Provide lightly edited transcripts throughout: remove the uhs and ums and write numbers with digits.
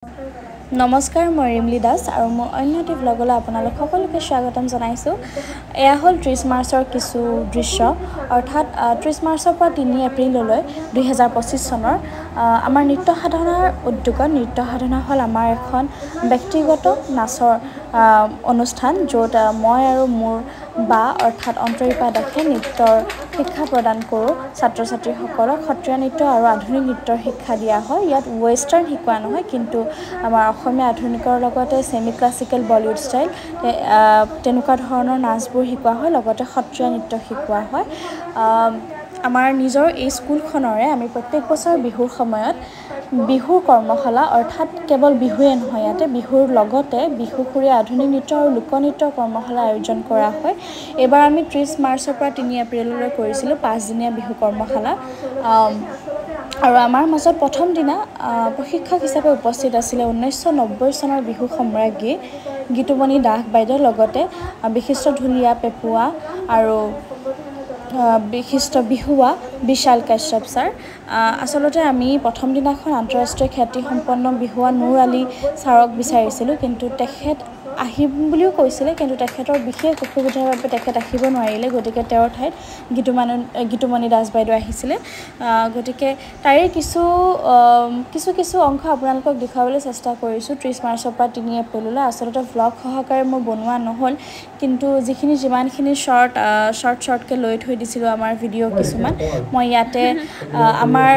নমস্কাৰ মই ৰিমলি দাস আৰু মোৰ অন্য এটি ব্লগলৈ আপোনালোক সকলোকে স্বাগতম জনাইছোঁ। এয়া হ'ল 30 মাৰ্চৰ কিছু দৃশ্য, অৰ্থাৎ 30 মাৰ্চৰ পৰা 3 এপ্ৰিললৈ 2025 চনৰ আমাৰ নৃত্য সাধনাৰ উদ্যোগত নৃত্য সাধনা হ'ল আমাৰ এখন ব্যক্তিগত নাচৰ অনুষ্ঠান, য'ত মই আৰু মোৰ বা অৰ্থাৎ অন্তৰীপা দাসে নৃত্যৰ শিক্ষা প্ৰদান কৰোঁ। ছাত্ৰ ছাত্ৰীসকলক সত্ৰীয়া নৃত্য আৰু আধুনিক নৃত্যৰ শিক্ষা দিয়া হয়। ইয়াত ৱেষ্টাৰ্ণ শিকোৱা নহয়, কিন্তু আমাৰ অসমীয়া আধুনিকৰ লগতে ছেমি ক্লাছিকেল বলিউড ষ্টাইল তেনেকুৱা ধৰণৰ নাচবোৰ শিকোৱা হয়, লগতে সত্ৰীয়া নৃত্য শিকোৱা হয়। আমাৰ নিজৰ এই স্কুলখনৰে আমি প্ৰত্যেক বছৰ বিহুৰ সময়ত বিহুৰ কৰ্মশালা, অৰ্থাৎ কেৱল বিহুৱে নহয়, ইয়াতে বিহুৰ লগতে বিহুসুৰীয়া আধুনিক নৃত্য আৰু লোকনৃত্যৰ কৰ্মশালা আয়োজন কৰা হয়। এইবাৰ আমি 30 মাৰ্চৰ পৰা 3 এপ্ৰিললৈ কৰিছিলোঁ 5 দিনীয়া বিহু কৰ্মশালা। আৰু আমাৰ মাজত প্ৰথম দিনা প্ৰশিক্ষক হিচাপে উপস্থিত আছিলে 1990 চনৰ বিহু সম্ৰাজ্ঞী গীতুমণি দাস বাইদেউ, লগতে বিশিষ্ট ঢুলীয়া পেপুৱা আৰু বিশিষ্ট বিহুৱা বিশাল কাশ্যপ ছাৰ। আচলতে আমি প্ৰথম দিনাখন আন্তঃৰাষ্ট্ৰীয় খ্যাতিসম্পন্ন বিহুৱা নুৰ আলী ছাৰক বিচাৰিছিলোঁ, কিন্তু তেখেত আহিম বুলিও কৈছিলে, কিন্তু তেখেতৰ বিশেষ অসুবিধাৰ বাবে তেখেত আহিব নোৱাৰিলে। গতিকে তেওঁৰ ঠাইত গীতুমণি দাস বাইদেউ আহিছিলে। গতিকে তাৰে কিছু অংশ আপোনালোকক দেখুৱাবলৈ চেষ্টা কৰিছোঁ 30 মাৰ্চৰ পৰা 3 এপ্ৰিললৈ। আচলতে ভ্লগ সহকাৰে মোৰ বনোৱা নহ'ল, কিন্তু যিমানখিনি শ্বৰ্টকৈ লৈ থৈ দিছিলোঁ আমাৰ ভিডিঅ' কিছুমান, মই ইয়াতে আমাৰ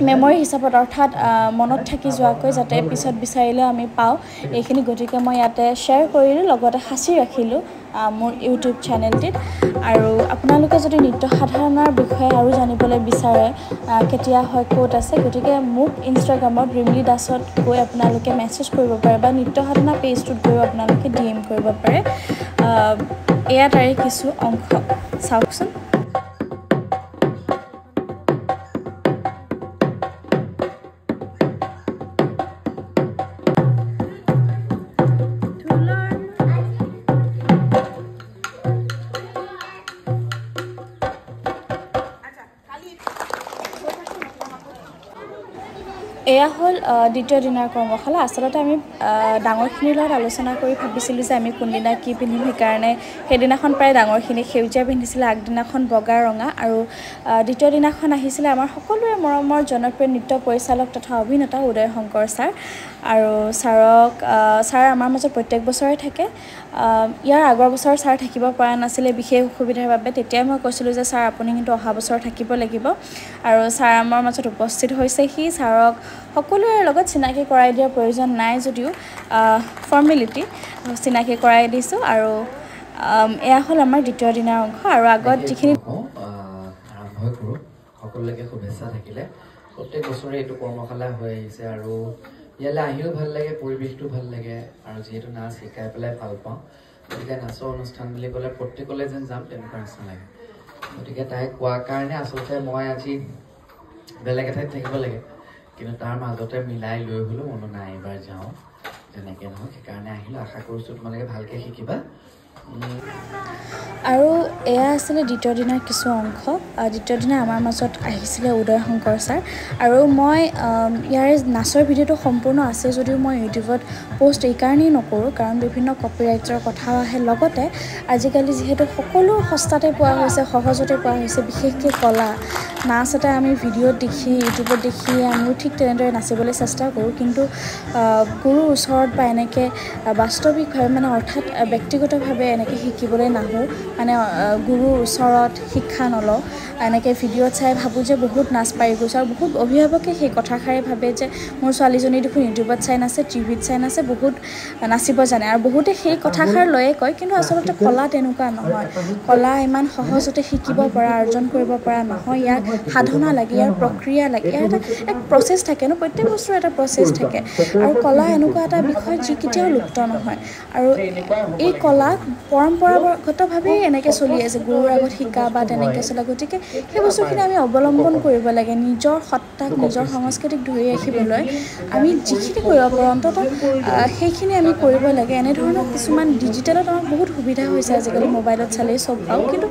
মেমৰি হিচাপত, অৰ্থাৎ মনত থাকি যোৱাকৈ, যাতে পিছত বিচাৰিলেও আমি পাওঁ এইখিনি, গতিকে মই ইয়াতে শ্বেয়াৰ কৰিলোঁ, লগতে সাঁচি ৰাখিলোঁ মোৰ ইউটিউব চেনেলটিত। আৰু আপোনালোকে যদি নৃত্য সাধনাৰ বিষয়ে আৰু জানিবলৈ বিচাৰে, কেতিয়া হয়, ক'ত আছে, গতিকে মোক ইনষ্টাগ্ৰামত ৰিমলি দাসত গৈ আপোনালোকে মেছেজ কৰিব পাৰে বা নৃত্য সাধনা পেজটোত গৈও আপোনালোকে DM কৰিব পাৰে। এয়া তাৰে কিছু অংশ চাওকচোন। এয়া হ'ল দ্বিতীয় দিনাৰ কৰ্মশালা। আচলতে আমি ডাঙৰখিনিৰ লগত আলোচনা কৰি ভাবিছিলোঁ যে আমি কোনদিনা কি পিন্ধিম। সেইকাৰণে সেইদিনাখন প্ৰায় ডাঙৰখিনি সেউজীয়া পিন্ধিছিলে, আগদিনাখন বগা ৰঙা, আৰু দ্বিতীয় দিনাখন আহিছিলে আমাৰ সকলোৰে মৰমৰ জনপ্ৰিয় নৃত্য পৰিচালক তথা অভিনেতা উদয় শংকৰ ছাৰ। আৰু ছাৰ আমাৰ মাজত প্ৰত্যেক বছৰে থাকে। ইয়াৰ আগৰ বছৰ ছাৰ থাকিব পৰা নাছিলে বিশেষ অসুবিধাৰ বাবে। তেতিয়াই মই কৈছিলোঁ যে ছাৰ আপুনি কিন্তু অহা বছৰ থাকিব লাগিব, আৰু ছাৰ আমাৰ মাজত উপস্থিত হৈছে। ছাৰক সকলোৰে লগত চিনাকি কৰাই দিয়াৰ প্ৰয়োজন নাই যদিও ফৰ্মেলিটি চিনাকি কৰাই দিছোঁ। আৰু এয়া হ'ল আমাৰ দ্বিতীয় দিনাৰ অংশ। আৰু আগত যিখিনি আৰম্ভ কৰোঁ, সকলোকে শুভেচ্ছা থাকিলে। প্ৰত্যেক বছৰে এইটো কৰ্মশালা হৈ আহিছে, আৰু ইয়ালৈ আহিও ভাল লাগে, পৰিৱেশটো ভাল লাগে, আৰু যিহেতু নাচ শিকাই পেলাই ভাল পাওঁ, গতিকে নাচৰ অনুষ্ঠান বুলি ক'লে প্ৰত্যেকলৈ যেন যাম তেনেকুৱা নিচিনা লাগে। গতিকে তাই কোৱাৰ কাৰণে আচলতে মই আজি বেলেগ এঠাইত থাকিব লাগে, কিন্তু তাৰ মাজতে মিলাই লৈ হ'লেও মনো নাই এইবাৰ যাওঁ, যেনেকৈ নহওক সেইকাৰণে আহিলোঁ। আশা কৰিছোঁ তোমালোকে ভালকৈ শিকিবা। আৰু এয়া আছিলে দ্বিতীয় দিনাৰ কিছু অংশ। দ্বিতীয় দিনা আমাৰ মাজত আহিছিলে উদয় শংকৰ ছাৰ, আৰু মই ইয়াৰে নাচৰ ভিডিঅ'টো সম্পূৰ্ণ আছে যদিও মই ইউটিউবত পোষ্ট এইকাৰণেই নকৰোঁ, কাৰণ বিভিন্ন কপিৰাইটৰ কথাও আহে। লগতে আজিকালি যিহেতু সকলো সস্তাতে পোৱা হৈছে, সহজতে পোৱা হৈছে, বিশেষকৈ কলা নাচ এটা আমি ভিডিঅ'ত দেখি, ইউটিউবত দেখি আমিও ঠিক তেনেদৰে নাচিবলৈ চেষ্টা কৰোঁ, কিন্তু গুৰুৰ ওচৰত বা এনেকৈ বাস্তৱিকভাৱে অৰ্থাৎ ব্যক্তিগতভাৱে এনেকৈ শিকিবলৈ নাহোঁ, গুৰুৰ ওচৰত শিক্ষা নলওঁ। এনেকৈ ভিডিঅ'ত চাই ভাবোঁ যে বহুত নাচ পাৰি গৈছোঁ, আৰু বহুত অভিভাৱকে সেই কথাষাৰে ভাবে যে মোৰ ছোৱালীজনী দেখোন ইউটিউবত চাই নাচে, টিভিত চাই নাচে, বহুত নাচিব জানে, আৰু বহুতে সেই কথাষাৰ লৈয়ে কয়। কিন্তু আচলতে কলা তেনেকুৱা নহয়। কলা ইমান সহজতে শিকিব পৰা, অৰ্জন কৰিব পৰা নহয়। ইয়াক সাধনা লাগে, ইয়াৰ প্ৰক্ৰিয়া লাগে, ইয়াৰ এক প্ৰচেছ থাকে ন, প্ৰত্যেক বস্তুৰ এটা প্ৰচেছ থাকে। আৰু কলা এনেকুৱা এটা বিষয় যি কেতিয়াও লুপ্ত নহয়, আৰু এই কলা পৰম্পৰাগতভাৱে এনেকৈ চলি আছে, গুৰুৰ আগত শিকা বা তেনেকৈ চলা। গতিকে সেই বস্তুখিনি আমি অৱলম্বন কৰিব লাগে, নিজৰ সত্তাক, নিজৰ সংস্কৃতিক ধৰি ৰাখিবলৈ আমি যিখিনি কৰিব পাৰোঁ অন্ততঃ সেইখিনি আমি কৰিব লাগে। এনেধৰণৰ কিছুমান ডিজিটেলত আমাক বহুত সুবিধা হৈছে আজিকালি, মোবাইলত চালেই চব পাওঁ, কিন্তু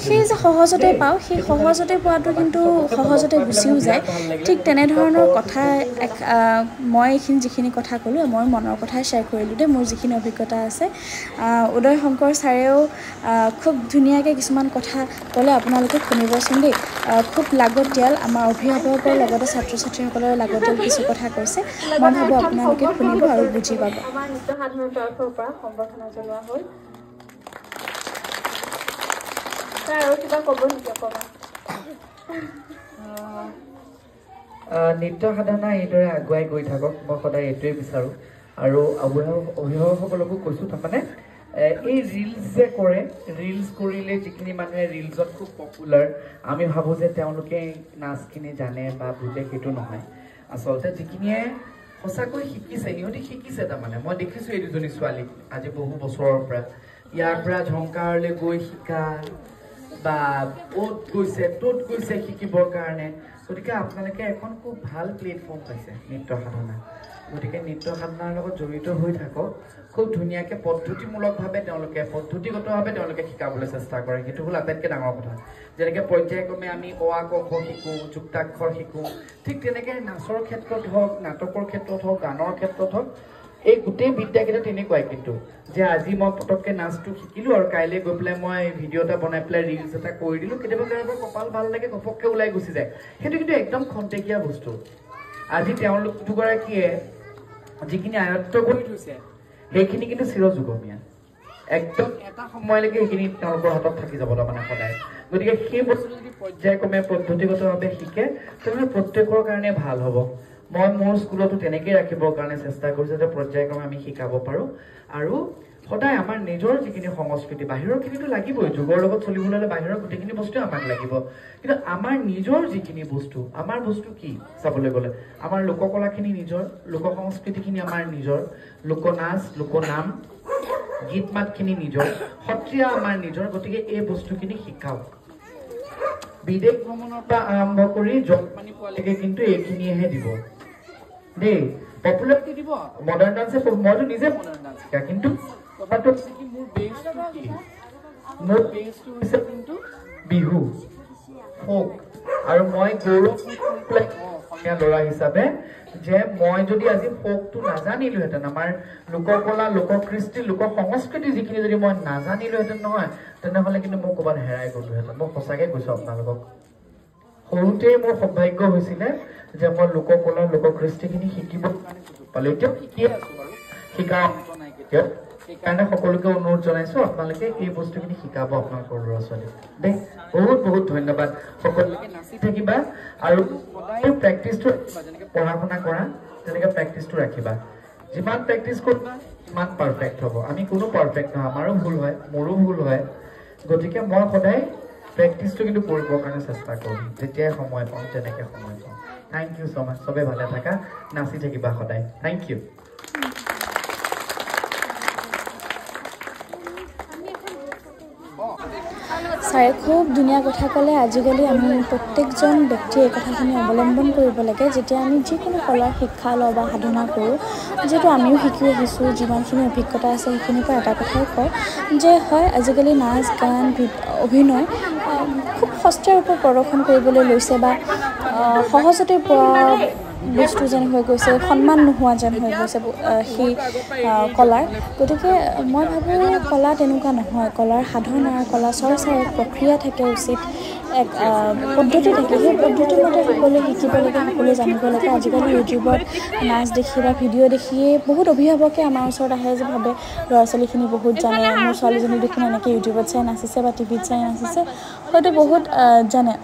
সেই যে সহজতে পাওঁ, সেই সহজতে পোৱাৰ কথাটো কিন্তু সহজতে গুচিও যায় ঠিক তেনেধৰণৰ কথা মই এইখিনি যিখিনি কথা ক'লোঁ মই মনৰ কথাই শ্বেয়াৰ কৰিলোঁ দেই মোৰ যিখিনি অভিজ্ঞতা আছে উদয় শংকৰ ছাৰেও খুব ধুনীয়াকৈ কিছুমান কথা ক'লে আপোনালোকে শুনিবচোন দেই খুব লাগতিয়াল আমাৰ অভিভাৱকৰ লগতে ছাত্ৰ ছাত্ৰীসকলৰ লাগতিয়াল কিছু কথা কৈছে মই ভাবোঁ আপোনালোকে শুনিব আৰু বুজি পাব আমাৰ নৃত্য সাধনৰ তৰফৰ পৰা সম্বৰ্ধনা জনোৱা হ'ল আৰু কিবা ক'ব নেকি অকণমান নৃত্য সাধনা এইদৰে আগুৱাই গৈ থাকক মই সদায় এইটোৱে বিচাৰোঁ আৰু অভিভাৱকসকলকো কৈছোঁ তাৰমানে এই ৰিলছ যে কৰে ৰিলছ কৰিলে যিখিনি মানুহে ৰিলছত খুব পপুলাৰ আমি ভাবোঁ যে তেওঁলোকে নাচখিনি জানে বা বুজে সেইটো নহয় আচলতে যিখিনিয়ে সঁচাকৈ শিকিছে সিহঁতি শিকিছে তাৰমানে মই দেখিছোঁ এই দুজনী ছোৱালীক আজি বহু বছৰৰ পৰা ইয়াৰ পৰা ঝংকাৰলৈ গৈ শিকা বা অ'ত গৈছে ত'ত গৈছে শিকিবৰ কাৰণে গতিকে আপোনালোকে এখন খুব ভাল প্লেটফৰ্ম পাইছে নৃত্য সাধনা গতিকে নৃত্য সাধনাৰ লগত জড়িত হৈ থাকক খুব ধুনীয়াকৈ পদ্ধতিমূলকভাৱে পদ্ধতিগতভাৱে তেওঁলোকে শিকাবলৈ চেষ্টা কৰে সেইটো হ'ল আটাইতকৈ ডাঙৰ কথা যেনেকৈ পৰ্যায়ক্ৰমে আমি অ আ ক খ শিকোঁ যুক্তাক্ষৰ শিকোঁ ঠিক তেনেকৈ নাচৰ ক্ষেত্ৰত হওক নাটকৰ ক্ষেত্ৰত হওক গানৰ ক্ষেত্ৰত হওক এই গোটেই বিদ্যাকেইটা তেনেকুৱাই কিন্তু যে আজি মই পটককৈ নাচটো শিকিলোঁ আৰু কাইলৈ গৈ পেলাই মই ভিডিঅ' এটা বনাই পেলাই ৰিলছ এটা কৰি দিলোঁ কেতিয়াবা কাৰোবাৰ কপাল ভাল লাগে ঘপককৈ ওলাই গুচি যায় সেইটো কিন্তু একদম খন্তেকীয়া বস্তু আজি তেওঁলোক দুগৰাকীয়ে যিখিনি আয়ত্ব কৰি থৈছে সেইখিনি কিন্তু চিৰযুগমীয়া একদম এটা সময়লৈকে সেইখিনি তেওঁলোকৰ হাতত থাকি যাব তাৰমানে সদায় গতিকে সেই বস্তু যদি পৰ্যায়ক্ৰমে পদ্ধতিগতভাৱে শিকে তেনেহ'লে প্ৰত্যেকৰ কাৰণে ভাল হ'ব মই মোৰ স্কুলতো তেনেকৈ ৰাখিবৰ কাৰণে চেষ্টা কৰিছোঁ যাতে পৰ্যায়ক্ৰমে আমি শিকাব পাৰোঁ আৰু সদায় আমাৰ নিজৰ যিখিনি সংস্কৃতি বাহিৰৰখিনিতো লাগিবই যুগৰ লগত চলিবলৈ হ'লে বাহিৰৰ গোটেইখিনি বস্তুৱে আমাক লাগিব কিন্তু আমাৰ নিজৰ যিখিনি বস্তু আমাৰ বস্তু কি চাবলৈ গ'লে আমাৰ লোককলাখিনি নিজৰ লোক সংস্কৃতিখিনি আমাৰ নিজৰ লোকনাচ লোকনাম গীত মাতখিনি নিজৰ সত্ৰীয়া আমাৰ নিজৰ গতিকে এই বস্তুখিনি শিকাওক বিদেশ ভ্ৰমণৰ পৰা আৰম্ভ কৰি জলপানী পোৱালৈকে কিন্তু এইখিনিয়েহে দিব দেই পপুলাৰিটি দিব মডাৰ্ণ ডান্সে মইতো নিজে মডাৰ্ণ ডান্স শিকা কিন্তু কথাটো হৈছে কি মোৰ বেছটো কি মোৰ বেছটো হৈছে কিন্তু বিহু ফোক আৰু মই গৌৰৱ অসমীয়া ল'ৰা হিচাপে যে মই যদি আজি ফোকটো নাজানিলোহেঁতেন আমাৰ লোককলা লোককৃষ্টি লোক সংস্কৃতি যিখিনি যদি মই নাজানিলোহেঁতেন নহয় তেনেহ'লে কিন্তু মই ক'ৰবাত হেৰাই গ'লোহেঁতেন মই সঁচাকৈ কৈছোঁ আপোনালোকক সৰুতেই মোৰ সৌভাগ্য হৈছিলে যে মই লোককলা লোককৃষ্টিখিনি শিকিব পালোঁ এতিয়াও শিকিয়ে আছোঁ বাৰু শিকা নাই কেতিয়াও সেইকাৰণে সকলোকে অনুৰোধ জনাইছোঁ আপোনালোকে এই বস্তুখিনি শিকাব আপোনালোকৰ ল'ৰা ছোৱালীক দেই বহুত বহুত ধন্যবাদ সকলোকে নাচি থাকিবা আৰু সদায় প্ৰেক্টিছটো ৰাখিবা যেনেকৈ পঢ়া শুনা কৰা তেনেকৈ প্ৰেক্টিছটো ৰাখিবা যিমান প্ৰেক্টিছ কৰিবা সিমান পাৰফেক্ট হ'ব আমি কোনো পাৰফেক্ট নহয় আমাৰো ভুল হয় মোৰো ভুল হয় গতিকে মই সদায় প্ৰেক্টিছটো কিন্তু কৰিবৰ কাৰণে চেষ্টা কৰিম যেতিয়াই সময় পাওঁ তেনেকৈ সময় পাওঁ থেংক ইউ ছ' মাছ চবেই ভালে থাকা নাচি থাকিবা সদায় থেংক ইউ ছাৰে খুব ধুনীয়া কথা ক'লে আজিকালি আমি প্ৰত্যেকজন ব্যক্তিয়ে এই কথাখিনি অৱলম্বন কৰিব লাগে যেতিয়া আমি যিকোনো কলাৰ শিক্ষা লওঁ বা সাধনা কৰোঁ যিহেতু আমিও শিকি আহিছোঁ যিমানখিনি অভিজ্ঞতা আছে সেইখিনিৰ পৰা এটা কথাই কওঁ যে হয় আজিকালি নাচ গান অভিনয় খুব সস্তীয়া ৰূপত প্ৰদৰ্শন কৰিবলৈ লৈছে বা সহজতে পোৱা বস্তু যেন হৈ গৈছে সন্মান নোহোৱা যেন হৈ গৈছে সেই কলাৰ গতিকে মই ভাবোঁ কলা তেনেকুৱা নহয় কলাৰ সাধনা কলা চৰ্চাৰ এক প্ৰক্ৰিয়া থাকে উচিত এক পদ্ধতি থাকে সেই পদ্ধতিমতে সকলোৱে শিকিব লাগে সকলোৱে জানিব লাগে আজিকালি ইউটিউবত নাচ দেখি বা ভিডিঅ' দেখিয়ে বহুত অভিভাৱকে আমাৰ ওচৰত আহে যে ভাবে ল'ৰা ছোৱালীখিনি বহুত জানে মোৰ ছোৱালীজনী দেখোন এনেকৈ ইউটিউবত চাই নাচিছে বা টিভিত চাই নাচিছে হয়তো বহুত জানে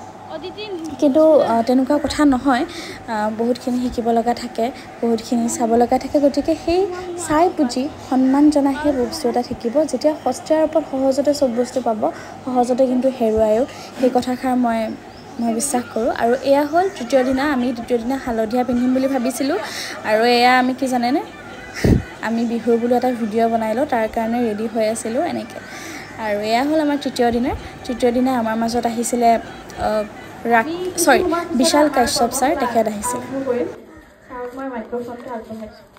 কিন্তু তেনেকুৱা কথা নহয় বহুতখিনি শিকিব লগা থাকে বহুতখিনি চাব লগা থাকে গতিকে সেই চাই বুজি সন্মান জনাই সেই বস্তু এটা শিকিব যেতিয়া সস্তীয়াৰ ওপৰত সহজতে চব বস্তু পাব সহজতে কিন্তু হেৰুৱায়ো সেই কথাষাৰ মই বিশ্বাস কৰোঁ আৰু এয়া হ'ল তৃতীয় দিনা আমি দ্বিতীয় দিনা হালধীয়া পিন্ধিম বুলি ভাবিছিলোঁ আৰু এয়া আমি কি জানেনে আমি বিহুৰ বুলি এটা ভিডিঅ' বনাই লওঁ তাৰ কাৰণে ৰেডি হৈ আছিলোঁ এনেকৈ আৰু এয়া হ'ল আমাৰ তৃতীয় দিনা আমাৰ মাজত আহিছিলে বিশাল কাশ্যপ ছাৰ তেখেত আহিছিলে মই মাইক্ৰফোনটো আগবঢ়াইছোঁ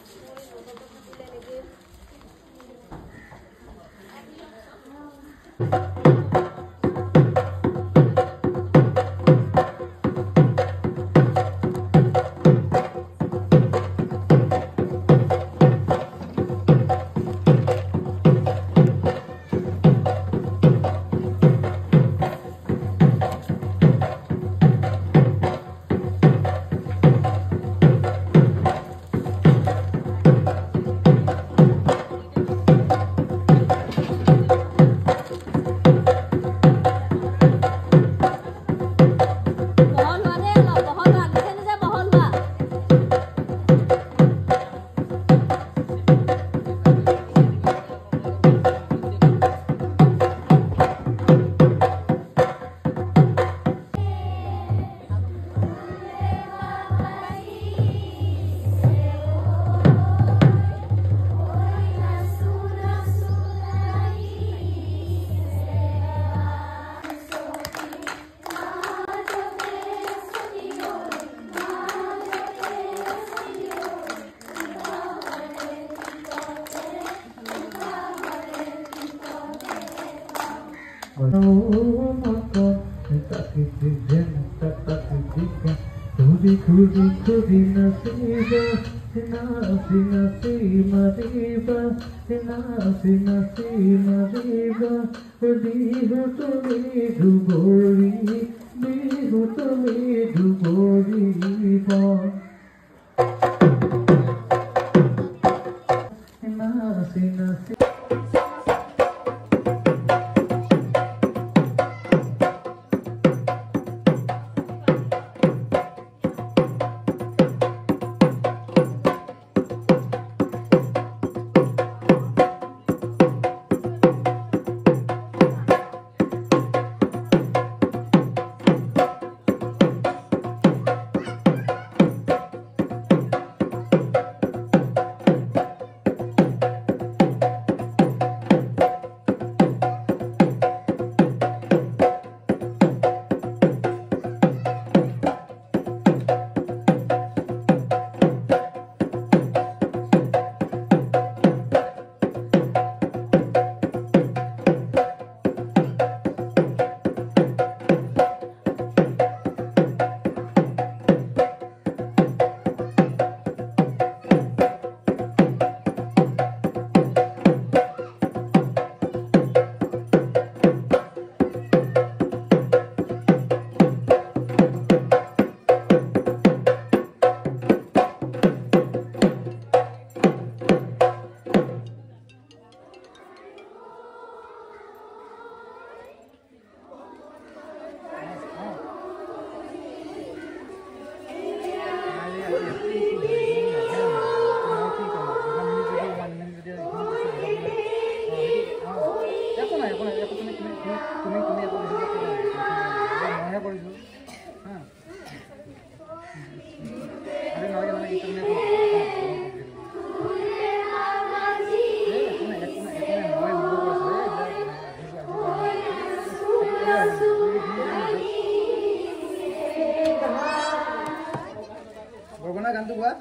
গগনা গানটো গোৱা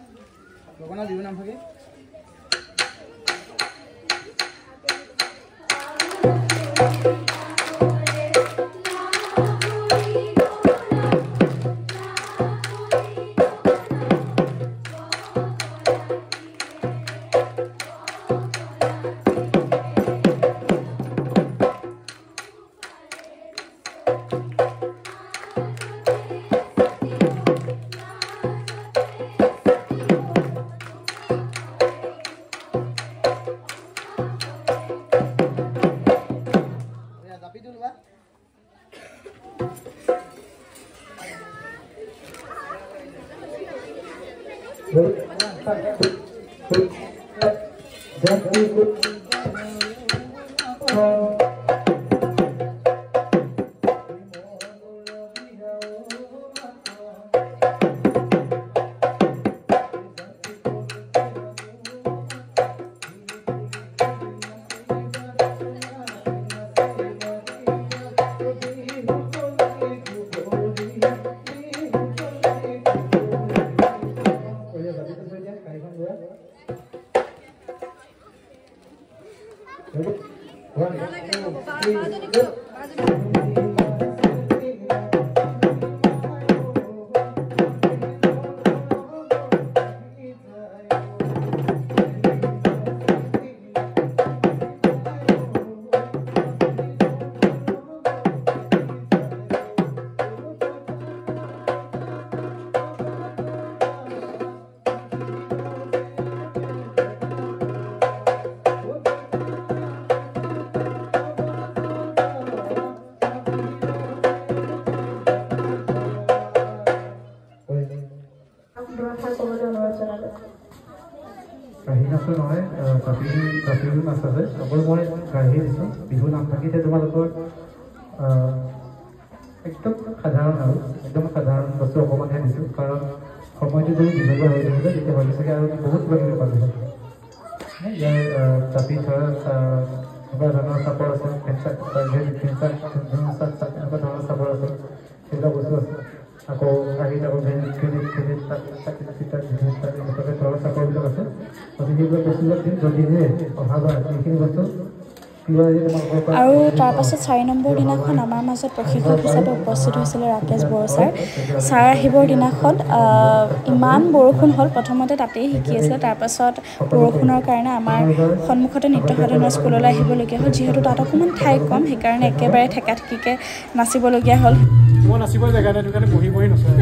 গগনা বিহু নাম থাকে কাহিনাছো নহয় কাপিল নাচ আছে অকল মই গাঢ়ি দিছোঁ বিহু নাম থাকিতে তোমালোকৰ একদম সাধাৰণ আৰু একদম সাধাৰণ বস্তু অকণমানহে দিছোঁ কাৰণ সময়টো যদি দীঘলীয়া হৈ থাকিলে তেতিয়া হয়তো চাগে আৰু বহুত কিবা কিবি পালোঁ ইয়াৰ জাপি ধৰা এনেকুৱা ধৰণৰ চাপৰ আছে এনেকুৱা ধৰণৰ চাপৰ আছে সেইবিলাক বস্তু আছে আকৌ আহি যাব এনেকুৱাকৈ ধৰণৰ চাপৰবিলাক আছে গতিকে সেইবিলাক বস্তুবিলাক দিম যদিহে অহাবাৰ এইখিনি বস্তু আৰু তাৰপাছত 4 নম্বৰ দিনাখন আমাৰ মাজত প্ৰশিক্ষক হিচাপে উপস্থিত হৈছিলে ৰাকেশ বড়ো ছাৰ। ছাৰ আহিবৰ দিনাখন ইমান বৰষুণ হ'ল, প্ৰথমতে তাতেই শিকি আছিলে, তাৰপাছত বৰষুণৰ কাৰণে আমাৰ সন্মুখতে নৃত্য সাধনা স্কুললৈ আহিবলগীয়া হ'ল। যিহেতু তাত অকণমান ঠাই কম, সেইকাৰণে একেবাৰে ঠেকাঠেকিকৈ নাচিবলগীয়া হ'ল। মই নাচিবই জেগা নাই, সেইটো কাৰণে বহি বহি নচোৱা।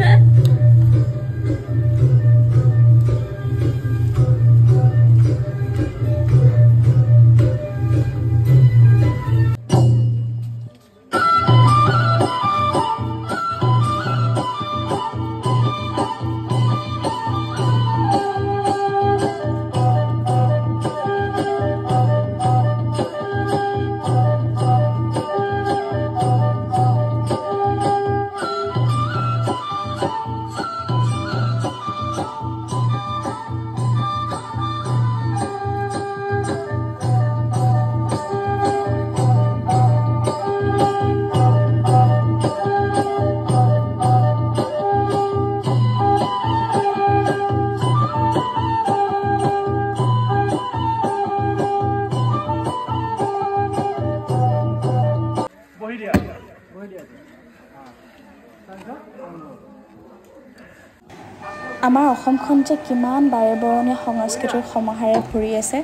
আমাৰ অসমখন যে কিমান বাৰেবৰণীয়া সংস্কৃতিৰ সমাহাৰে ভৰি আছে,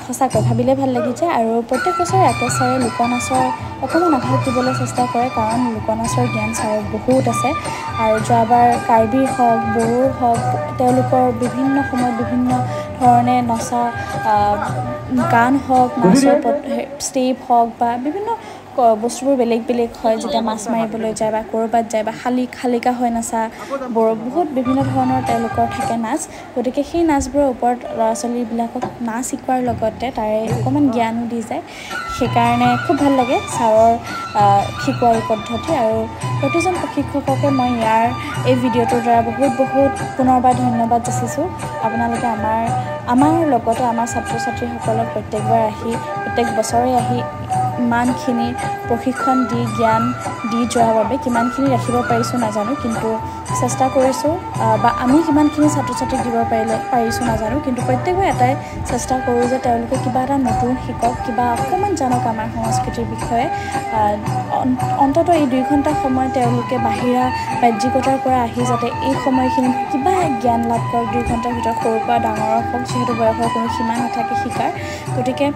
সঁচাকৈ ভাবিলে ভাল লাগি যায়। আৰু প্ৰত্যেক বছৰে ৰাকেশ ছাৰে লোকনাচৰ অকণমান আভাস দিবলৈ চেষ্টা কৰে, কাৰণ লোকনাচৰ জ্ঞান ছাৰৰ বহুত আছে। আৰু যোৱাবাৰ কাৰ্বিৰ হওক, বড়োৰ হওক, তেওঁলোকৰ বিভিন্ন সময়ত বিভিন্ন ধৰণে নচা গান হওক, নাচৰ ষ্টেপ হওক বা বিভিন্ন বস্তুবোৰ বেলেগ বেলেগ হয়। যেতিয়া মাছ মাৰিবলৈ যায় বা ক'ৰবাত যায় বা শালিকা হয় নাচা, বহুত বিভিন্ন ধৰণৰ তেওঁলোকৰ থাকে নাচ। গতিকে সেই নাচবোৰৰ ওপৰত ল'ৰা ছোৱালীবিলাকক নাচ শিকোৱাৰ লগতে তাৰে অকণমান জ্ঞানো দি যায়। সেইকাৰণে খুব ভাল লাগে ছাৰৰ শিকোৱা এই পদ্ধতি। আৰু প্ৰতিজন প্ৰশিক্ষককে মই এই ভিডিঅ'টোৰ দ্বাৰা বহুত পুনৰবাৰ ধন্যবাদ যাচিছোঁ। আপোনালোকে আমাৰ লগতে আমাৰ ছাত্ৰ ছাত্ৰীসকলক প্ৰত্যেক বছৰে আহি ইমানখিনি প্ৰশিক্ষণ দি জ্ঞান দি যোৱাৰ বাবে কিমানখিনি ৰাখিব পাৰিছোঁ নাজানো, কিন্তু চেষ্টা কৰিছোঁ, বা আমি কিমানখিনি ছাত্ৰ ছাত্ৰীক দিব পাৰিছোঁ নাজানো, কিন্তু প্ৰত্যেকবাৰ এটাই চেষ্টা কৰোঁ যে তেওঁলোকে কিবা এটা নতুন শিকক, কিবা অকণমান জানক আমাৰ সংস্কৃতিৰ বিষয়ে। অন্ততঃ এই 2 ঘণ্টা সময় তেওঁলোকে বাহিৰা বাহ্যিকতাৰ পৰা আহি যাতে এই সময়খিনিত কিবা জ্ঞান লাভ কৰক। 2 ঘণ্টাৰ ভিতৰত সৰুৰ পৰা ডাঙৰৰ হওক, যিহেতু বয়সৰ কোনো সীমা নাথাকে শিকাৰ। গতিকে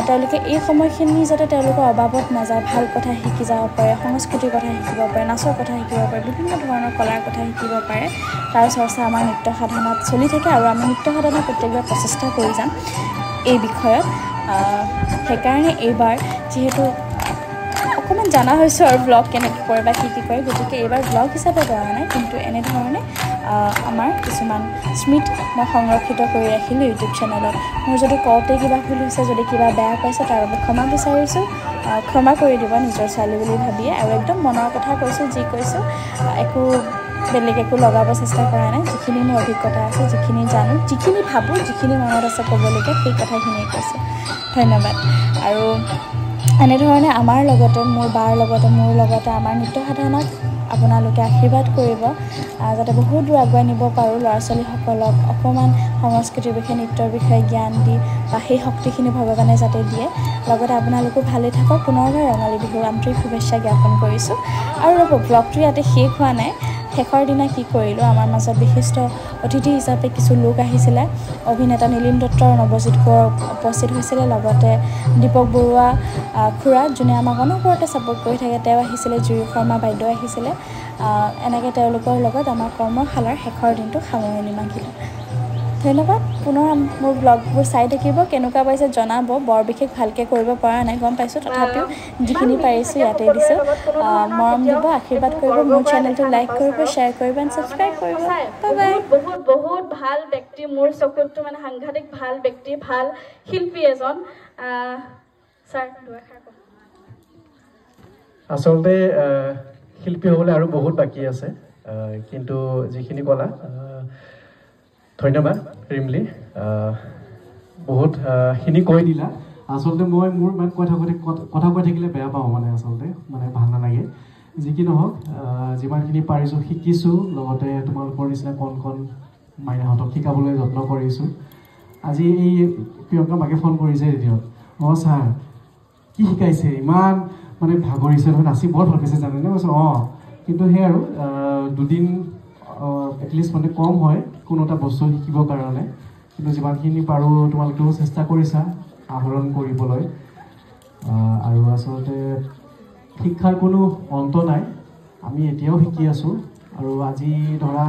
তেওঁলোকে এই সময়খিনি যাতে তেওঁলোকৰ অবাবত নাযায়, ভাল কথা শিকি যাব পাৰে, সংস্কৃতিৰ কথা শিকিব পাৰে, নাচৰ কথা শিকিব পাৰে, বিভিন্ন ধৰণৰ কলাৰ কথা শিকিব পাৰে, তাৰ চৰ্চা আমাৰ নৃত্য সাধনাত চলি থাকে। আৰু আমি নৃত্য সাধনা প্ৰত্যেকবাৰ প্ৰচেষ্টা কৰি যাম এই বিষয়ত। সেইকাৰণে এইবাৰ যিহেতু অকণমান জনা হৈছোঁ আৰু ব্লগ কেনেকৈ কৰে বা কি কৰে, গতিকে এইবাৰ ব্লগ হিচাপে কৰা নাই, কিন্তু এনেধৰণে আমাৰ কিছুমান স্মৃতি মই সংৰক্ষিত কৰি ৰাখিলোঁ ইউটিউব চেনেলত। মোৰ যদি কওঁতে কিবা ভুল হৈছে, যদি কিবা বেয়া পাইছে, তাৰ বাবে ক্ষমা বিচাৰিছোঁ। ক্ষমা কৰি দিব নিজৰ ছোৱালী বুলি ভাবিয়ে। আৰু একদম মনৰ কথা কৈছোঁ, যি কৈছোঁ, বেলেগ একো লগাব চেষ্টা কৰা নাই। যিখিনি মোৰ অভিজ্ঞতা আছে, যিখিনি জানো, যিখিনি ভাবোঁ, যিখিনি মনত আছে ক'বলগীয়া, সেই কথাখিনিয়ে কৈছোঁ। ধন্যবাদ। আৰু এনেধৰণে আমাৰ লগতে, মোৰ বাৰ লগতে, মোৰ লগতে আমাৰ নৃত্য সাধনাক আপোনালোকে আশীৰ্বাদ কৰিব, যাতে বহুত দূৰ আগুৱাই নিব পাৰোঁ ল'ৰা ছোৱালীসকলক। অকণমান সংস্কৃতিৰ বিষয়ে, নৃত্যৰ বিষয়ে জ্ঞান দি, বা সেই শক্তিখিনি ভগৱানে যাতে দিয়ে। লগতে আপোনালোকো ভালে থাকক। পুনৰবাৰ ৰঙালী বিহুৰ আন্তৰিক শুভেচ্ছা জ্ঞাপন কৰিছোঁ। আৰু ব্লগটো ইয়াতে শেষ হোৱা নাই। শেষৰ দিনা কি কৰিলোঁ, আমাৰ মাজত বিশিষ্ট অতিথি হিচাপে কিছু লোক আহিছিলে। অভিনেতা নীলিম দত্ত আৰু নৱজিৎ কোঁৱৰ উপস্থিত হৈছিলে, লগতে দীপক বৰুৱা খুৰা, যোনে আমাক অনবৰতে ছাপোৰ্ট কৰি থাকে, তেওঁ আহিছিলে, জুৰি শৰ্মা বাইদেউ আহিছিলে। এনেকৈ তেওঁলোকৰ লগত আমাৰ কৰ্মশালাৰ শেষৰ দিনটো সামৰণি মাৰিলোঁ। ধন্যবাদ। পুনৰ মোৰ ব্লগবোৰ চাই থাকিব, কেনেকুৱা পাইছে জনাব। বৰ বিশেষ ভালকৈ কৰিব পৰা নাই, গম পাইছোঁ, তথাপিও যিখিনি পাৰিছোঁ ইয়াতে দিছোঁ। মৰম দিব, আশীৰ্বাদ কৰিব, মোৰ চেনেলটো লাইক কৰিব, শ্বেয়াৰ কৰিব, এণ্ড ছাবস্ক্ৰাইব কৰিব। Bye bye. বহুত ভাল ব্যক্তি, মোৰ চকুতটো মানে সাংঘাতিক ভাল ব্যক্তি, ভাল শিল্পী এজন। ছাৰ দুআষাৰ কওক। আচলতে শিল্পী হ'বলৈ আৰু বহুত বাকী আছে, কিন্তু যিখিনি ক'লা, ধন্যবাদ ৰিমলি, বহুতখিনি কৈ দিলা। আচলতে মোৰ ইমান কথা কৈ থাকিলে বেয়া পাওঁ, আচলতে ভাল নালাগে। যি কি নহওক, যিমানখিনি পাৰিছোঁ শিকিছোঁ, লগতে তোমালোকৰ নিচিনা কণ মাইনাহঁতক শিকাবলৈ যত্ন কৰিছোঁ। আজি এই প্ৰিয়ংকা মাকে ফোন কৰিছে ৰেডিঅ'ত, ছাৰ কি শিকাইছে ইমান মানে ভাগৰিছে নহয় নাচি বৰ ভাল পাইছে জানেনে কৈছোঁ অঁ কিন্তু সেই আৰু দুদিন এটলিষ্ট মানে কম হয় কোনো এটা বস্তু শিকিবৰ কাৰণে কিন্তু যিমানখিনি পাৰোঁ তোমালোকেও চেষ্টা কৰিছা আহৰণ কৰিবলৈ আৰু আচলতে শিক্ষাৰ কোনো অন্ত নাই আমি এতিয়াও শিকি আছোঁ আৰু আজি ধৰা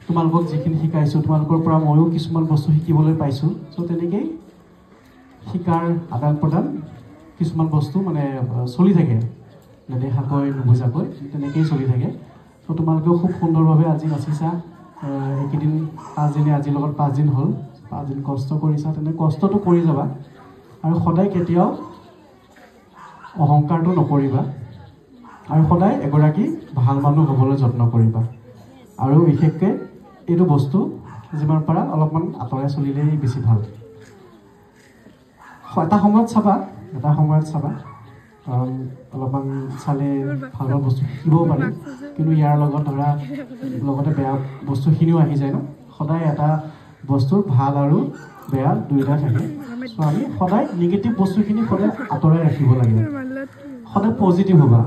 তোমালোকক যিখিনি শিকাইছোঁ তোমালোকৰ পৰা ময়ো কিছুমান বস্তু শিকিবলৈ পাইছোঁ চ' তেনেকেই শিকাৰ আদান প্ৰদান কিছুমান বস্তু মানে চলি থাকে নেদেখাকৈ নুবুজাকৈ তেনেকেই চলি থাকে চ' তোমালোকেও খুব সুন্দৰভাৱে আজি নাচিছা এইকেইদিন 5 দিনে আজিৰ লগত 5 দিন হ'ল 5 দিন কষ্ট কৰিছা তেনে কষ্টটো কৰি যাবা আৰু সদায় কেতিয়াও অহংকাৰটো নকৰিবা আৰু সদায় এগৰাকী ভাল মানুহ হ'বলৈ যত্ন কৰিবা আৰু বিশেষকৈ এইটো বস্তু যিমান পাৰা অলপমান আঁতৰাই চলিলেই বেছি ভাল এটা সময়ত চাবা কাৰণ অলপমান চালে ভাল ভাল বস্তু শিকিবও পাৰি কিন্তু ইয়াৰ লগত ধৰা লগতে বেয়া বস্তুখিনিও আহি যায় ন সদায় এটা বস্তু ভাল আৰু বেয়া দুয়োটা থাকে চ' আমি সদায় নিগেটিভ বস্তুখিনি সদায় আঁতৰাই ৰাখিব লাগে সদায় পজিটিভ হ'বা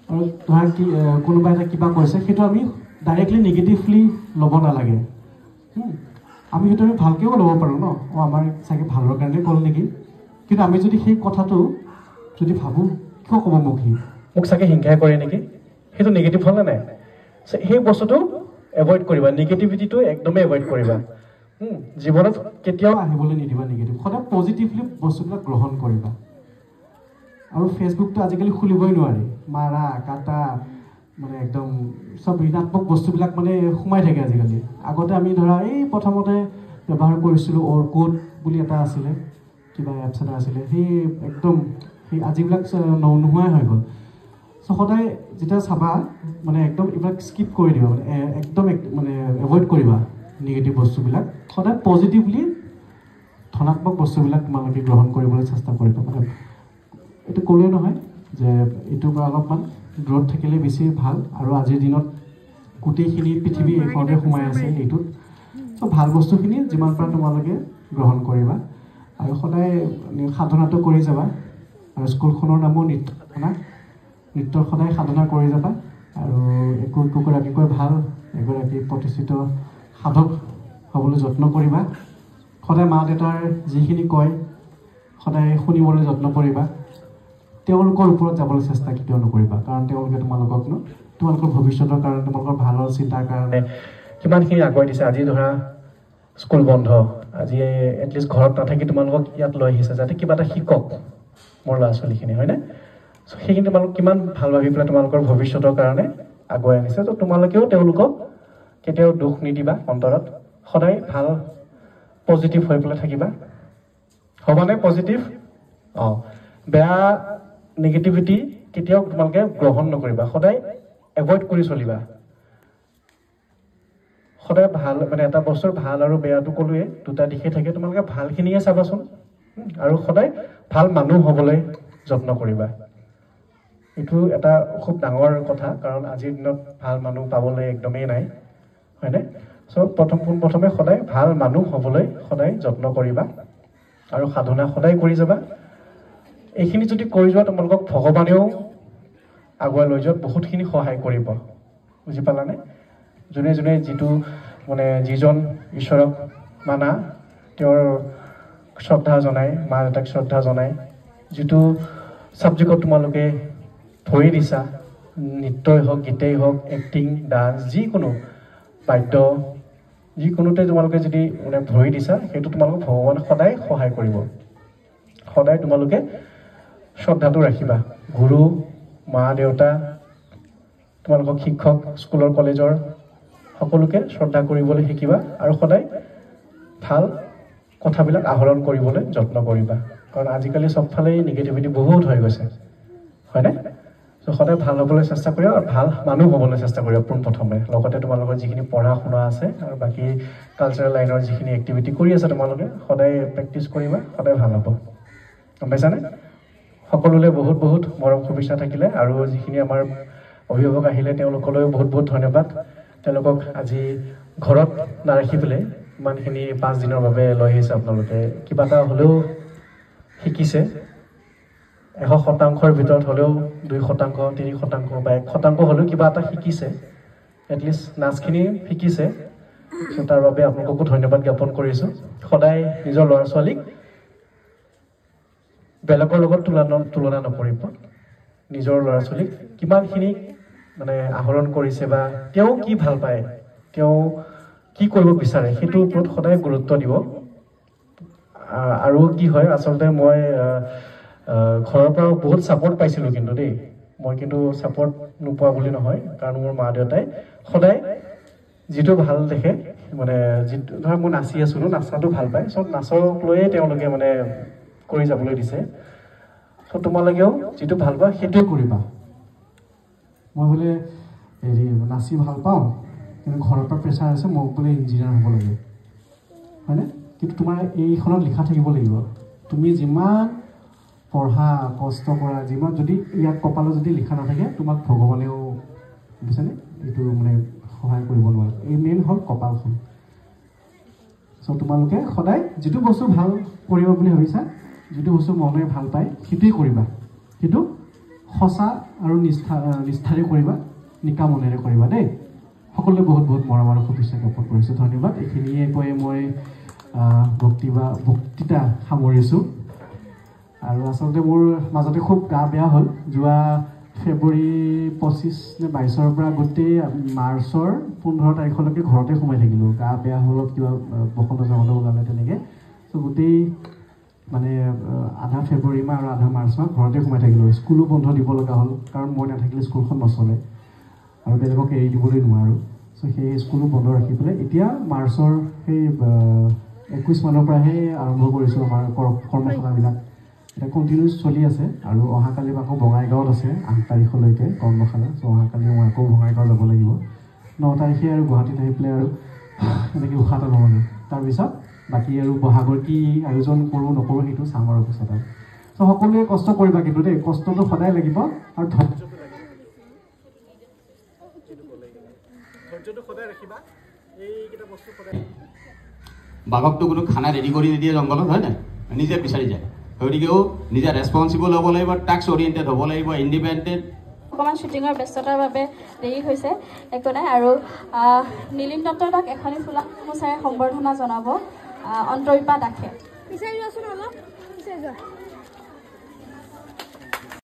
আৰু ধৰা কি কোনোবা এটা কিবা কৈছে সেইটো আমি ডাইৰেক্টলি নিগেটিভলি ল'ব নালাগে আমি সেইটো আমি ভালকৈও ল'ব পাৰোঁ ন আমাৰ চাগে ভালৰ কাৰণে ক'ল নেকি কিন্তু আমি যদি সেই কথাটো যদি ভাবোঁ কিয় ক'ব মোক চাগে হিংসাই কৰে নেকি সেইটো নিগেটিভ হ'লে নাই সেই বস্তুটো এভইড কৰিবা নিগেটিভিটিটো একদমেই এভইড কৰিবা জীৱনত কেতিয়াও আহিবলৈ নিদিবা নিগেটিভ সদায় পজিটিভলি বস্তুবিলাক গ্ৰহণ কৰিবা আৰু ফেচবুকটো আজিকালি খুলিবই নোৱাৰি মাৰা কাটা মানে একদম চব ঋণাত্মক বস্তুবিলাক মানে সোমাই থাকে আজিকালি আগতে আমি ধৰা এই প্ৰথমতে ব্যৱহাৰ কৰিছিলোঁ অৰ্কুট বুলি এটা আছিলে কিবা এপছ এটা আছিলে সেই একদম সেই আজিবিলাক নোহোৱাই হৈ গ'ল চ' সদায় যেতিয়া চাবা মানে একদম এইবিলাক স্কিপ কৰি দিবা মানে একদম মানে এভইড কৰিবা নিগেটিভ বস্তুবিলাক সদায় পজিটিভলি ধনাত্মক বস্তুবিলাক তোমালোকে গ্ৰহণ কৰিবলৈ চেষ্টা কৰিবা মানে এইটো ক'লেই নহয় যে এইটোৰ পৰা অলপমান দূৰত থাকিলে বেছি ভাল আৰু আজিৰ দিনত গোটেইখিনি পৃথিৱী এইখনতে সোমাই আছে এইটোত চ' ভাল বস্তুখিনি যিমান পাৰা তোমালোকে গ্ৰহণ কৰিবা আৰু সদায় সাধনাটো কৰি যাবা আৰু স্কুলখনৰ নামো নৃত্যৰ সদায় সাধনা কৰি যাবা আৰু একোগৰাকীকৈ ভাল এগৰাকী প্ৰতিষ্ঠিত সাধক হ'বলৈ যত্ন কৰিবা সদায় মা দেউতাৰ যিখিনি কয় সদায় শুনিবলৈ যত্ন কৰিবা তেওঁলোকৰ ওপৰত যাবলৈ চেষ্টা কেতিয়াও নকৰিবা কাৰণ তেওঁলোকে তোমালোকৰ ভৱিষ্যতৰ কাৰণে তোমালোকৰ ভালৰ চিন্তাৰ কাৰণে কিমানখিনি আগুৱাই দিছে আজি ধৰা স্কুল বন্ধ আজি এটলিষ্ট ঘৰত নাথাকি তোমালোকক ইয়াত লৈ আহিছে যাতে কিবা এটা শিকক মোৰ ল'ৰা ছোৱালীখিনি হয়নে চ' সেইখিনি তোমালোক কিমান ভাল ভাবি পেলাই তোমালোকৰ ভৱিষ্যতৰ কাৰণে আগুৱাই আনিছে ত' তোমালোকেও তেওঁলোকক কেতিয়াও দুখ নিদিবা অন্তৰত সদায় ভাল পজিটিভ হৈ পেলাই থাকিবা হ'বানে পজিটিভ অঁ বেয়া নিগেটিভিটি কেতিয়াও তোমালোকে গ্ৰহণ নকৰিবা সদায় এভইড কৰি চলিবা সদায় ভাল মানে এটা বস্তুৰ ভাল আৰু বেয়াটো ক'লোৱে দুটা দিশে থাকে তোমালোকে ভালখিনিয়ে চাবাচোন আৰু সদায় ভাল মানুহ হ'বলৈ যত্ন কৰিবা এইটো এটা খুব ডাঙৰ কথা কাৰণ আজিৰ দিনত ভাল মানুহ পাবলৈ একদমেই নাই হয়নে চ' পোনপ্ৰথমে সদায় ভাল মানুহ হ'বলৈ সদায় যত্ন কৰিবা আৰু সাধনা সদায় কৰি যাবা এইখিনি যদি কৰি যোৱা তোমালোকক ভগৱানেও আগুৱাই লৈ যোৱাত বহুতখিনি সহায় কৰিব বুজি পালানে যোনে যোনে যিটো মানে যিজন ঈশ্বৰক মানা তেওঁৰ শ্ৰদ্ধা জনায় মা দেউতাক শ্ৰদ্ধা জনায় যিটো ছাবজেক্টত তোমালোকে ধৰি দিছা নৃত্যই হওক গীতেই হওক এক্টিং ডান্স যিকোনো বাদ্য যিকোনোতে তোমালোকে যদি মানে ধৰি দিছা সেইটো তোমালোকক ভগৱানে সদায় সহায় কৰিব সদায় তোমালোকে শ্ৰদ্ধাটো ৰাখিবা গুৰু মা দেউতা তোমালোকক শিক্ষক স্কুলৰ কলেজৰ সকলোকে শ্ৰদ্ধা কৰিবলৈ শিকিবা আৰু সদায় ভাল কথাবিলাক আহৰণ কৰিবলৈ যত্ন কৰিবা কাৰণ আজিকালি চবফালেই নিগেটিভিটি বহুত হৈ গৈছে হয়নে চ' সদায় ভাল হ'বলৈ চেষ্টা কৰিবা আৰু ভাল মানুহ হ'বলৈ চেষ্টা কৰিবা পোনপ্ৰথমে লগতে তোমালোকৰ যিখিনি পঢ়া শুনা আছে আৰু বাকী কালচাৰেল লাইনৰ যিখিনি এক্টিভিটি কৰি আছে তোমালোকে সদায় প্ৰেক্টিছ কৰিবা সদায় ভাল হ'ব গম পাইছানে সকলোলৈ বহুত বহুত মৰম শুভেচ্ছা থাকিলে আৰু যিখিনি আমাৰ অভিভাৱক আহিলে তেওঁলোকলৈও বহুত বহুত ধন্যবাদ তেওঁলোকক আজি ঘৰত নাৰাখি পেলাই ইমানখিনি 5 দিনৰ বাবে লৈ আহিছে আপোনালোকে কিবা এটা হ'লেও শিকিছে 100%ৰ ভিতৰত হ'লেও 2%, 3% বা 1% হ'লেও কিবা এটা শিকিছে, এটলিষ্ট নাচখিনি শিকিছে। তাৰ বাবে আপোনালোককো ধন্যবাদ জ্ঞাপন কৰিছোঁ। সদায় নিজৰ ল'ৰা ছোৱালীক বেলেগৰ লগত তুলনা নকৰিব। নিজৰ ল'ৰা ছোৱালীক কিমানখিনি মানে আহৰণ কৰিছে বা তেওঁ কি ভাল পায়, তেওঁ কি কৰিব বিচাৰে, সেইটোৰ ওপৰত সদায় গুৰুত্ব দিব। আৰু কি হয়, আচলতে মই ঘৰৰ পৰা বহুত ছাপৰ্ট পাইছিলোঁ কিন্তু দেই। মই কিন্তু ছাপৰ্ট নোপোৱা বুলি নহয়, কাৰণ মোৰ মা দেউতাই সদায় যিটো ভাল দেখে, মানে যিটো ধৰা মই নাচি আছিলোঁ, নাচাটো ভাল পায়, চব নাচক লৈয়ে তেওঁলোকে মানে কৰি যাবলৈ দিছে। চ' তোমালোকেও যিটো ভাল পোৱা সেইটোৱে কৰিবা। মই বোলে হেৰি নাচি ভাল পাওঁ, কিন্তু ঘৰৰ পৰা প্ৰেছাৰ আছে মোক বোলে ইঞ্জিনিয়াৰ হ'ব লাগে, হয়নে? কিন্তু তোমাৰ এইখনত লিখা থাকিব লাগিব, তুমি যিমান পঢ়া কষ্ট কৰা, যিমান যদি ইয়াত কপালত যদি লিখা নাথাকে, তোমাক ভগৱানেও বুজিছেনে এইটো মানে সহায় কৰিব নোৱাৰে। এই মেইন হ'ল কপালখন। চ' তোমালোকে সদায় যিটো বস্তু ভাল কৰিব বুলি ভাবিছা, যিটো বস্তু মনে ভাল পায় সেইটোৱে কৰিবা, সেইটো সঁচা আৰু নিষ্ঠাৰে কৰিবা, নিকা মনেৰে কৰিবা দেই। সকলোৱে বহুত বহুত মৰম আৰু শুভেচ্ছা জ্ঞাপন কৰিছোঁ। ধন্যবাদ। এইখিনিয়ে কৈ মই বক্তৃতা সামৰিছোঁ। আৰু আচলতে মোৰ মাজতে খুব গা বেয়া হ'ল। যোৱা ফেব্ৰুৱাৰী 25 নে 22ৰ পৰা গোটেই মাৰ্চৰ 15 তাৰিখলৈকে ঘৰতে সোমাই থাকিলোঁ। গা বেয়া হ'ল, কিবা বসন্ত চসন্ত ওলালে তেনেকৈ। চ' গোটেই মানে আধা ফেব্ৰুৱাৰী মাহ আৰু আধা মাৰ্চ মাহ ঘৰতে সোমাই থাকিলোঁ। স্কুলো বন্ধ দিব লগা হ'ল, কাৰণ মই নাথাকিলে স্কুলখন নচলে আৰু বেলেগক এৰি দিবলৈ নোৱাৰোঁ। চ' সেই স্কুলো বন্ধ ৰাখি পেলাই এতিয়া মাৰ্চৰ সেই 21 মানৰ পৰাহে আৰম্ভ কৰিছোঁ আমাৰ কৰ্মশালাবিলাক। এতিয়া কণ্টিনিউছ চলি আছে। আৰু অহাকালি আকৌ বঙাইগাঁৱত আছে 8 তাৰিখলৈকে কৰ্মশালা। চ' অহাকালি মই আকৌ বঙাইগাঁও যাব লাগিব। 9 তাৰিখে আৰু গুৱাহাটীত আহি পেলাই আৰু এনেকৈ উশাহটো নহ'লে তাৰপিছত বাকী আৰু বহাগৰ কি আয়োজন কৰোঁ নকৰোঁ সেইটো চাম আৰু পিছত আৰু। চ' সকলোৱে কষ্ট কৰিবা কিন্তু দেই, কষ্টটো সদায় লাগিব আৰু ধৈৰ্যটো সদায় ৰাখিবা। এইকেইটা বস্তু সদায় বাঘকটো কোনো খানা ৰেডি কৰি নিদিয়ে জংঘলত, হয় নাই? নিজে বিচাৰি যায়। গতিকেও নিজে ৰেছপনচিবল হ'ব লাগিব, টাস্ক অৰিয়েণ্টেড হ'ব লাগিব, ইণ্ডিপেণ্ডেণ্ট। অকণমান শ্বুটিঙৰ ব্যস্ততাৰ বাবে দেৰি হৈছে, একো নাই। আৰু নীলিম দত্ত দাক এখনি ফুলা গামোচাৰে সম্বৰ্ধনা জনাব অন্তৰীপা দাসে।